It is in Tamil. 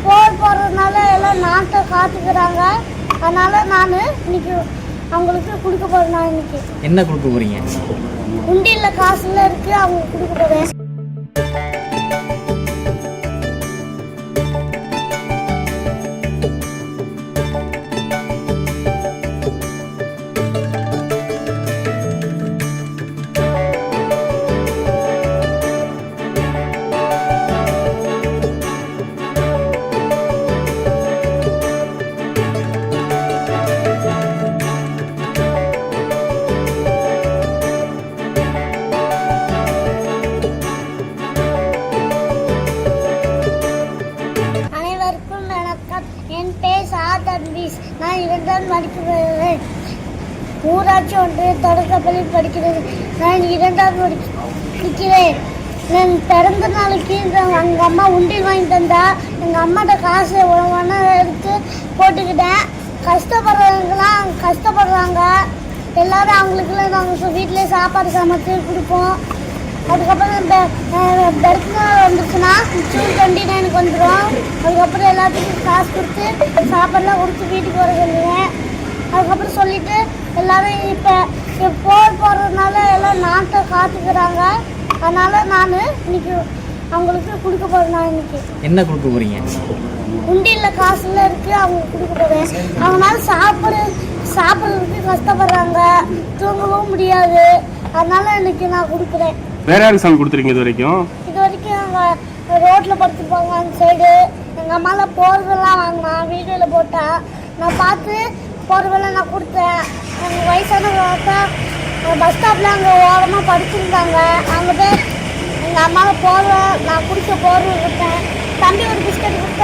போர் போடுறதுனால எல்லாம் நாட்டை காத்துக்கிறாங்க. அதனால நான் இன்னைக்கு அவங்களுக்கு கொடுக்க போறேன். நான் இன்னைக்கு என்ன கொடுக்க போறீங்க? உண்டியில் காசுல இருக்கு, அவங்க கொடுக்க போறேன். என் பேர் சாதன்வீஸ். நான் 2ஆம் படிக்கிறேன். ஊராட்சி ஒன்றிய தொடக்கப்பள்ளி படிக்கிறது. நான் 2ஆம் படிக்கிறேன். நான் பிறந்த நாளைக்கு எங்கள் அம்மா உண்டில் வாங்கி தந்தா எங்கள் அம்மாட்ட காசு ஒவ்வொன்றா எடுத்து போட்டுக்கிட்டேன். கஷ்டப்படுறவங்களாம் கஷ்டப்படுறாங்க. எல்லோரும் அவங்களுக்குலாம் நாங்கள் வீட்டிலே சாப்பாடு சமைச்சு கொடுப்போம். அதுக்கப்புறம் பெருக்குநாள் வந்துச்சுன்னா ஜூன் 29 வந்துடும். அதுக்கப்புறம் எல்லாத்துக்கும் காசு கொடுத்து சாப்பாடுலாம் கொடுத்து வீட்டுக்கு வர சொல்லுவேன். அதுக்கப்புறம் சொல்லிவிட்டு எல்லோரும் இப்போ போர் போடுறதுனால எல்லாம் நாட்டை காத்துக்கிறாங்க. அதனால் நான் இன்னைக்கு அவங்களுக்கு கொடுக்க போகிறேன். நான் இன்னைக்கு என்ன கொடுக்க போகிறீங்க? உண்டியில் காசுல இருக்குது, அவங்க கொடுக்க போகிறேன். அவங்களால சாப்பிட்றதுக்கு கஷ்டப்படுறாங்க, தூங்கவும் முடியாது. அதனால் இன்னைக்கு நான் கொடுக்குறேன். வேற யாருக்கு சாமி கொடுத்துருக்கீங்க இது வரைக்கும்? இது வரைக்கும் அவங்க ரோட்டில் படுத்துருப்பாங்க அந்த சைடு. எங்கள் அம்மாவில் போர்வெல்லாம் வாங்கினா வீடியோவில் போட்டா நான் பார்த்து போர்வெல்லாம் நான் கொடுத்தேன். எங்கள் வயசானவங்க பார்த்தா பஸ் ஸ்டாப்பில் அங்கே ஓரமாக படுத்துருந்தாங்க. அங்கே போய் எங்கள் அம்மாவை போர்வை நான் கொடுத்த போர்வை கொடுத்தேன். தம்பி ஒரு பிஸ்கட் கொடுத்தேன்.